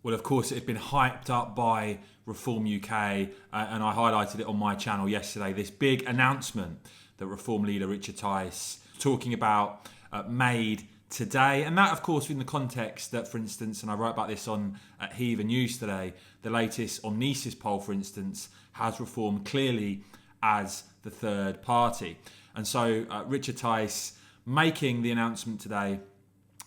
Well, of course, it had been hyped up by Reform UK, and I highlighted it on my channel yesterday, this big announcement that Reform leader Richard Tice talking about made today. And that, of course, in the context that, for instance, and I wrote about this on Heave News today, the latest Omnisis poll, for instance, has Reform clearly as the third party. And so Richard Tice making the announcement today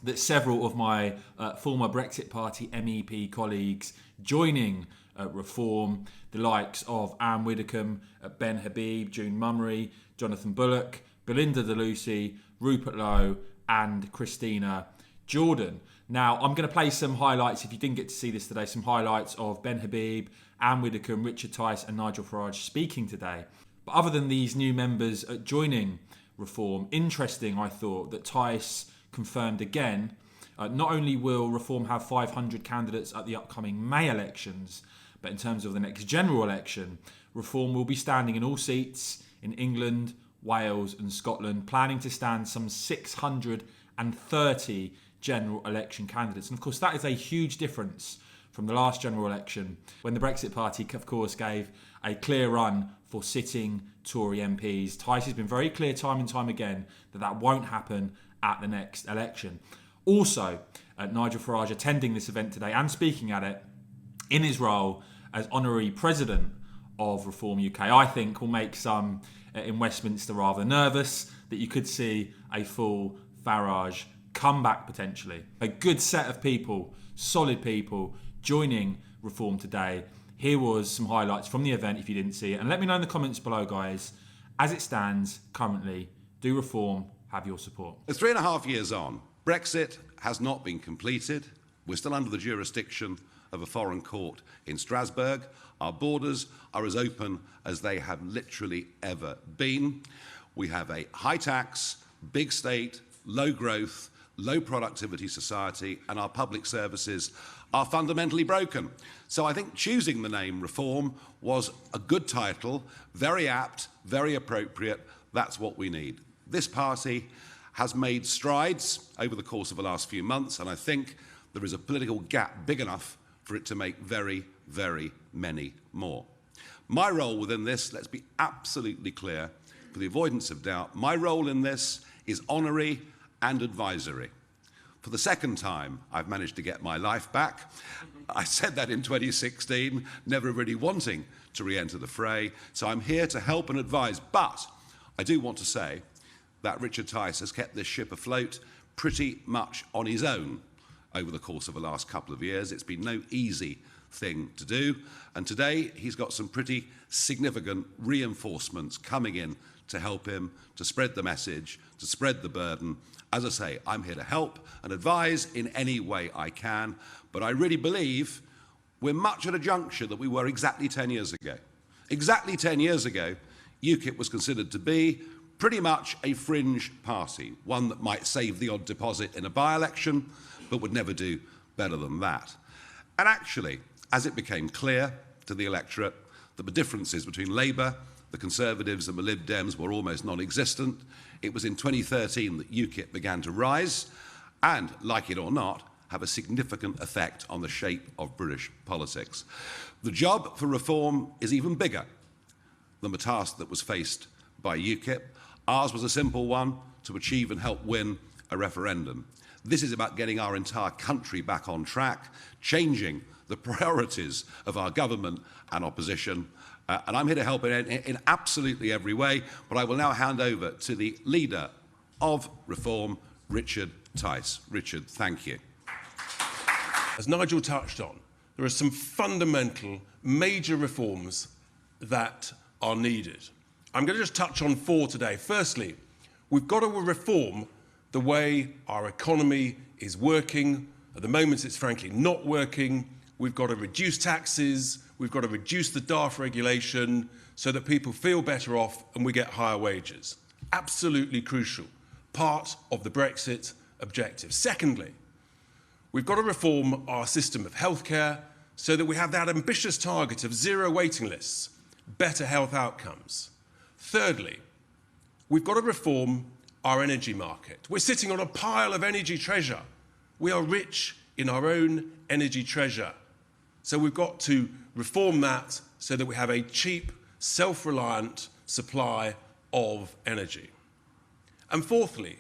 that several of my former Brexit Party MEP colleagues joining Reform, the likes of Anne Widdecombe, Ben Habib, June Mummery, Jonathan Bullock, Belinda DeLucy, Rupert Lowe and Christina Jordan. Now, I'm going to play some highlights, if you didn't get to see this today, some highlights of Ben Habib, Anne Widdecombe, Richard Tice and Nigel Farage speaking today. But other than these new members joining Reform, interesting, I thought, that Tice confirmed again, not only will Reform have 500 candidates at the upcoming May elections, but in terms of the next general election, Reform will be standing in all seats in England, Wales and Scotland, planning to stand some 630 general election candidates. And of course, that is a huge difference from the last general election, when the Brexit Party, of course, gave a clear run for sitting Tory MPs. Tice has been very clear time and time again that that won't happen at the next election. Also, Nigel Farage attending this event today and speaking at it in his role as honorary president of Reform UK, I think will make some in Westminster rather nervous that you could see a full Farage comeback potentially. A good set of people, solid people joining Reform today. Here was some highlights from the event if you didn't see it. And let me know in the comments below, guys, as it stands currently, do Reform have your support? 3.5 years on, Brexit has not been completed. We're still under the jurisdiction of a foreign court in Strasbourg. Our borders are as open as they have literally ever been. We have a high tax, big state, low growth, low productivity society, and our public services are fundamentally broken. So I think choosing the name Reform was a good title, very apt, very appropriate. That's what we need. This party has made strides over the course of the last few months, and I think there is a political gap big enough for it to make very, very many more. My role within this, let's be absolutely clear, for the avoidance of doubt, my role in this is honorary and advisory. For the second time, I've managed to get my life back. I said that in 2016, never really wanting to re-enter the fray, so I'm here to help and advise, but I do want to say that Richard Tice has kept this ship afloat pretty much on his own over the course of the last couple of years. It's been no easy thing to do, and today he's got some pretty significant reinforcements coming in to help him to spread the message, to spread the burden. As I say, I'm here to help and advise in any way I can, but I really believe we're much at a juncture that we were exactly 10 years ago. Exactly 10 years ago, UKIP was considered to be pretty much a fringe party, one that might save the odd deposit in a by-election, but would never do better than that. And actually, as it became clear to the electorate that the differences between Labour, the Conservatives and the Lib Dems were almost non-existent, it was in 2013 that UKIP began to rise and, like it or not, have a significant effect on the shape of British politics. The job for Reform is even bigger than the task that was faced by UKIP. Ours was a simple one, to achieve and help win a referendum. This is about getting our entire country back on track, changing the priorities of our government and opposition. And I'm here to help in absolutely every way, but I will now hand over to the leader of Reform, Richard Tice. Richard, thank you. As Nigel touched on, there are some fundamental, major reforms that are needed. I'm going to just touch on 4 today. Firstly, we've got to reform the way our economy is working. At the moment, it's frankly not working. We've got to reduce taxes. We've got to reduce the daft regulation so that people feel better off and we get higher wages. Absolutely crucial. Part of the Brexit objective. Secondly, we've got to reform our system of healthcare so that we have that ambitious target of 0 waiting lists, better health outcomes. Thirdly, we've got to reform our energy market. We're sitting on a pile of energy treasure. We are rich in our own energy treasure So we've got to reform that so that we have a cheap, self-reliant supply of energy. And fourthly,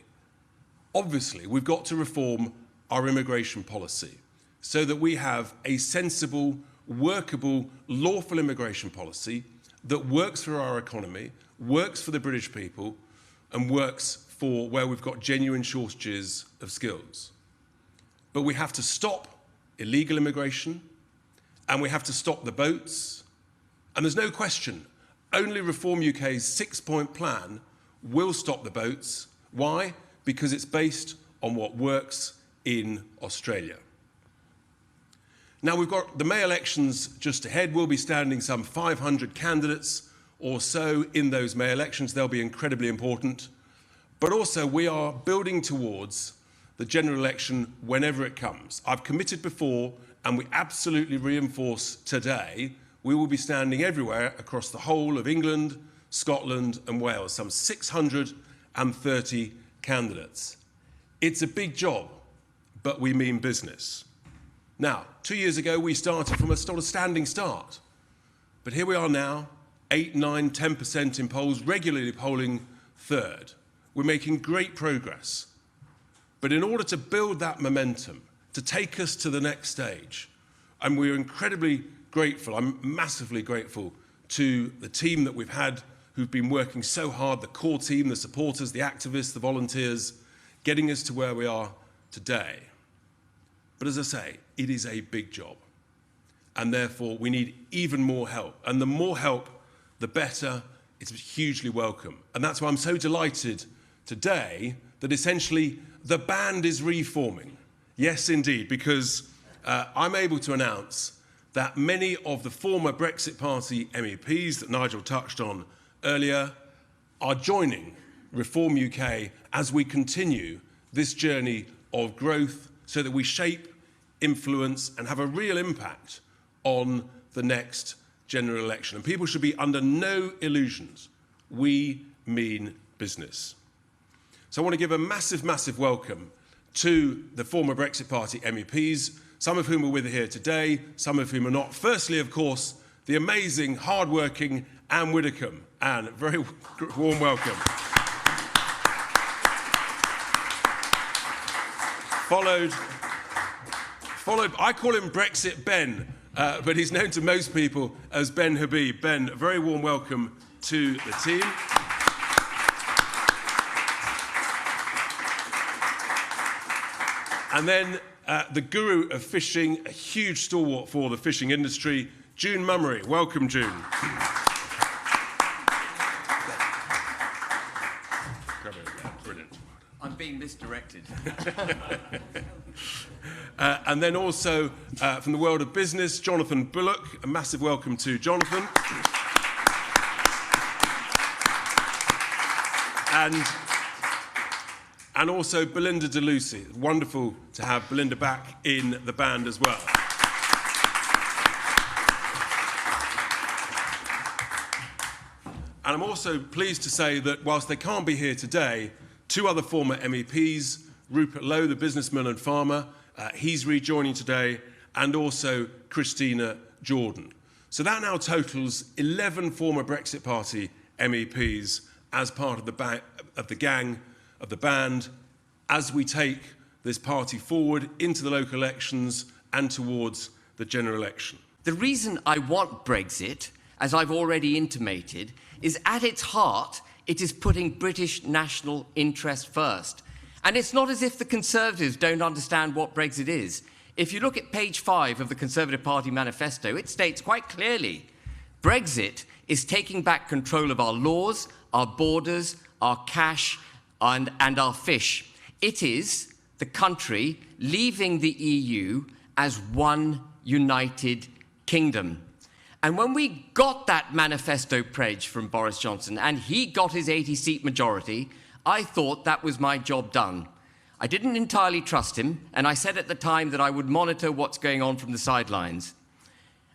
obviously, we've got to reform our immigration policy so that we have a sensible, workable, lawful immigration policy that works for our economy, works for the British people, and works for where we've got genuine shortages of skills. But we have to stop illegal immigration, and we have to stop the boats. And there's no question, only Reform UK's 6-point plan will stop the boats. Why? Because it's based on what works in Australia. Now, we've got the May elections just ahead. We'll be standing some 500 candidates or so in those May elections. They'll be incredibly important. But also, we are building towards the general election whenever it comes. I've committed before, and we absolutely reinforce today, we will be standing everywhere across the whole of England, Scotland and Wales, some 630 candidates. It's a big job, but we mean business. Now, 2 years ago, we started from a sort of standing start. But here we are now, 8, 9, 10% in polls, regularly polling third. We're making great progress. But in order to build that momentum, to take us to the next stage, and we're incredibly grateful, I'm massively grateful to the team that we've had who've been working so hard, the core team, the supporters, the activists, the volunteers, getting us to where we are today. But as I say, it is a big job. And therefore, we need even more help. And the more help, the better. It's hugely welcome. And that's why I'm so delighted today that essentially the band is reforming. Yes, indeed, because I'm able to announce that many of the former Brexit Party MEPs that Nigel touched on earlier are joining Reform UK as we continue this journey of growth so that we shape, influence and have a real impact on the next general election. And people should be under no illusions. We mean business. So I want to give a massive, massive welcome to the former Brexit Party MEPs, some of whom are with here today, some of whom are not. Firstly, of course, the amazing, hard-working Anne Widdecombe. Anne, a very warm welcome. Followed, I call him Brexit Ben, but he's known to most people as Ben Habib. Ben, a very warm welcome to the team. And then the guru of fishing, a huge stalwart for the fishing industry, June Mummery. Welcome, June. Brilliant. I'm being misdirected. And then also from the world of business, Jonathan Bullock. A massive welcome to Jonathan. And also Belinda DeLucy. Wonderful to have Belinda back in the band as well. And I'm also pleased to say that whilst they can't be here today, two other former MEPs, Rupert Lowe, the businessman and farmer, he's rejoining today, and also Christina Jordan. So that now totals 11 former Brexit Party MEPs as part of the gang, of the band, as we take this party forward into the local elections and towards the general election. The reason I want Brexit, as I've already intimated, is at its heart, it is putting British national interest first. And it's not as if the Conservatives don't understand what Brexit is. If you look at page 5 of the Conservative Party manifesto, it states quite clearly, Brexit is taking back control of our laws, our borders, our cash, and our fish. It is the country leaving the EU as one united kingdom. And when we got that manifesto pledge from Boris Johnson and he got his 80-seat majority, I thought that was my job done. I didn't entirely trust him, and I said at the time that I would monitor what's going on from the sidelines.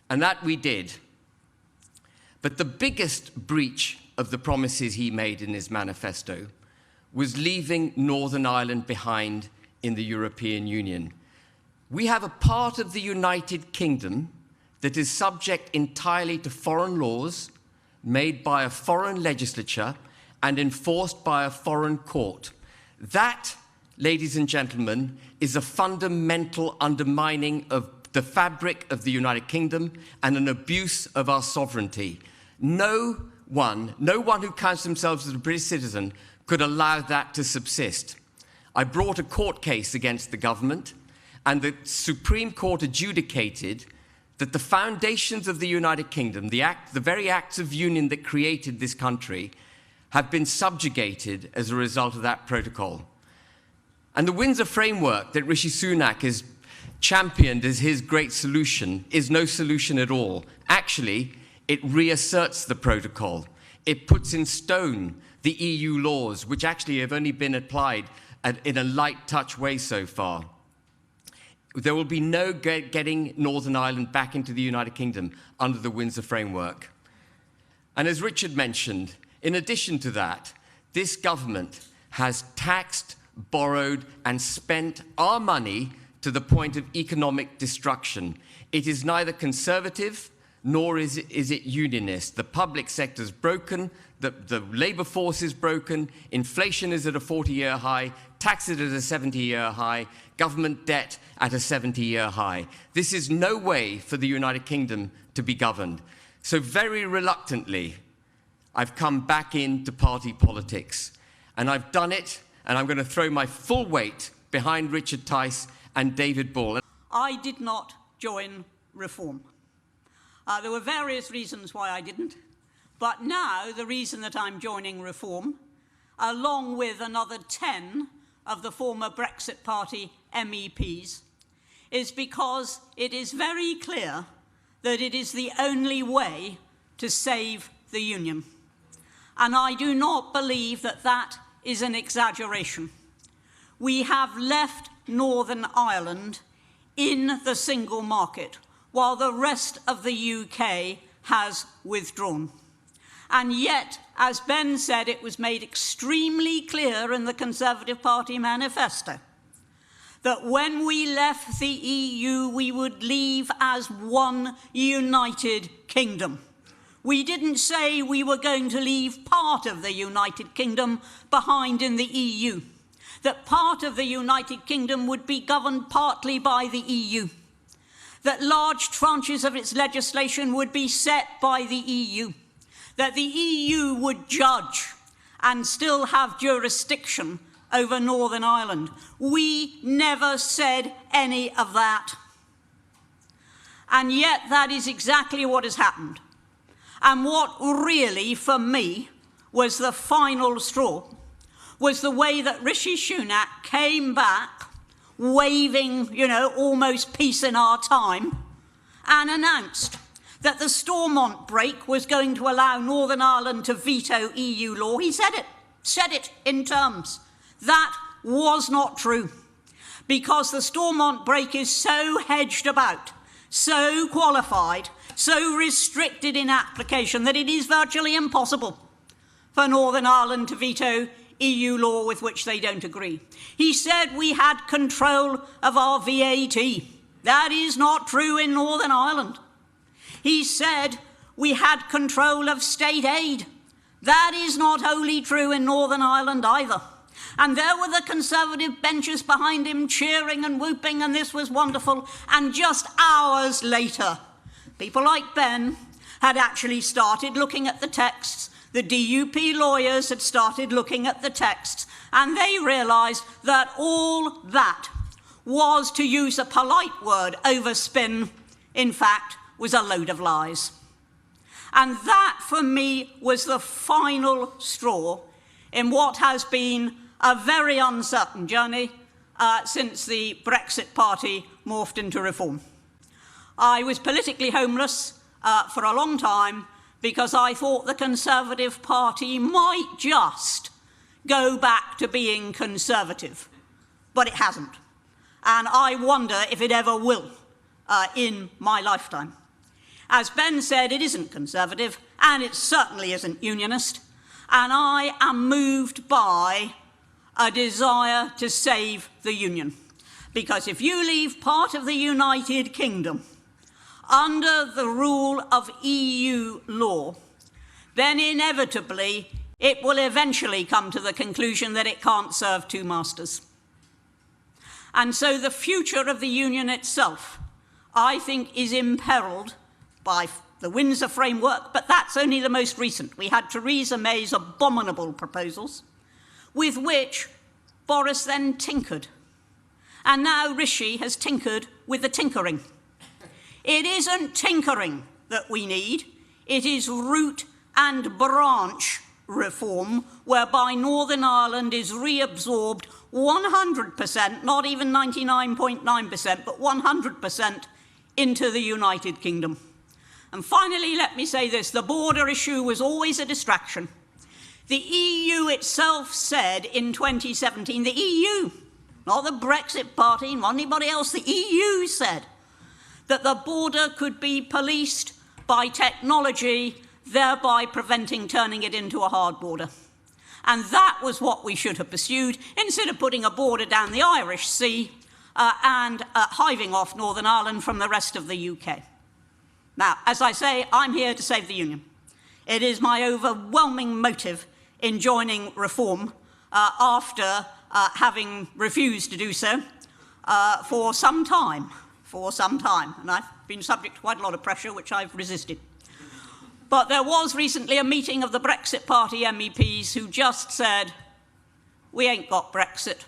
And that we did. But the biggest breach of the promises he made in his manifesto was leaving Northern Ireland behind in the European Union. We have a part of the United Kingdom that is subject entirely to foreign laws made by a foreign legislature and enforced by a foreign court. That, ladies and gentlemen, is a fundamental undermining of the fabric of the United Kingdom and an abuse of our sovereignty. No one who counts themselves as a British citizen could allow that to subsist. I brought a court case against the government, and the Supreme Court adjudicated that the foundations of the United Kingdom, the very acts of union that created this country, have been subjugated as a result of that protocol. And the Windsor framework that Rishi Sunak has championed as his great solution is no solution at all. Actually, it reasserts the protocol. It puts in stone the EU laws, which actually have only been applied in a light touch way so far. There will be no getting Northern Ireland back into the United Kingdom under the Windsor framework. And as Richard mentioned, in addition to that, this government has taxed, borrowed, and spent our money to the point of economic destruction. It is neither conservative nor is it unionist. The public sector is broken, the labour force is broken, inflation is at a 40-year high, taxes at a 70-year high, government debt at a 70-year high. This is no way for the United Kingdom to be governed. So very reluctantly, I've come back into party politics. And I've done it, and I'm going to throw my full weight behind Richard Tice and David Ball. I did not join Reform. There were various reasons why I didn't, but now the reason that I'm joining Reform, along with another 10 of the former Brexit Party MEPs, is because it is very clear that it is the only way to save the Union. And I do not believe that that is an exaggeration. We have left Northern Ireland in the single market, while the rest of the UK has withdrawn. And yet, as Ben said, it was made extremely clear in the Conservative Party manifesto that when we left the EU, we would leave as one united kingdom. We didn't say we were going to leave part of the United Kingdom behind in the EU, that part of the United Kingdom would be governed partly by the EU, that large tranches of its legislation would be set by the EU, that the EU would judge and still have jurisdiction over Northern Ireland. We never said any of that. And yet that is exactly what has happened. And what really, for me, was the final straw was the way that Rishi Sunak came back waving, almost peace in our time, and announced that the Stormont break was going to allow Northern Ireland to veto EU law. He said it in terms. That was not true, because the Stormont break is so hedged about, so qualified, so restricted in application that it is virtually impossible for Northern Ireland to veto EU law with which they don't agree. He said we had control of our VAT. That is not true in Northern Ireland. He said we had control of state aid. That is not wholly true in Northern Ireland either. And there were the Conservative benches behind him cheering and whooping, and this was wonderful. And just hours later, people like Ben had actually started looking at the texts. The DUP lawyers had started looking at the texts, and they realised that all that was, to use a polite word, overspin, in fact, was a load of lies. And that, for me, was the final straw in what has been a very uncertain journey since the Brexit Party morphed into Reform. I was politically homeless for a long time because I thought the Conservative Party might just go back to being conservative, but it hasn't. And I wonder if it ever will in my lifetime. As Ben said, it isn't conservative, and it certainly isn't unionist, and I am moved by a desire to save the Union. Because if you leave part of the United Kingdom, under the rule of EU law, then inevitably it will eventually come to the conclusion that it can't serve two masters. And so the future of the Union itself, I think, is imperilled by the Windsor Framework, but that's only the most recent. We had Theresa May's abominable proposals, with which Boris then tinkered. And now Rishi has tinkered with the tinkering. It isn't tinkering that we need, it is root and branch reform, whereby Northern Ireland is reabsorbed 100%, not even 99.9%, but 100% into the United Kingdom. And finally, let me say this, the border issue was always a distraction. The EU itself said in 2017, the EU, not the Brexit party, not anybody else, the EU said that the border could be policed by technology, thereby preventing turning it into a hard border. And that was what we should have pursued, instead of putting a border down the Irish Sea and hiving off Northern Ireland from the rest of the UK. Now, as I say, I'm here to save the Union. It is my overwhelming motive in joining Reform after having refused to do so for some time. And I've been subject to quite a lot of pressure, which I've resisted. But there was recently a meeting of the Brexit Party MEPs who just said, we ain't got Brexit,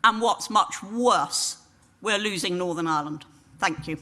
and what's much worse, we're losing Northern Ireland. Thank you.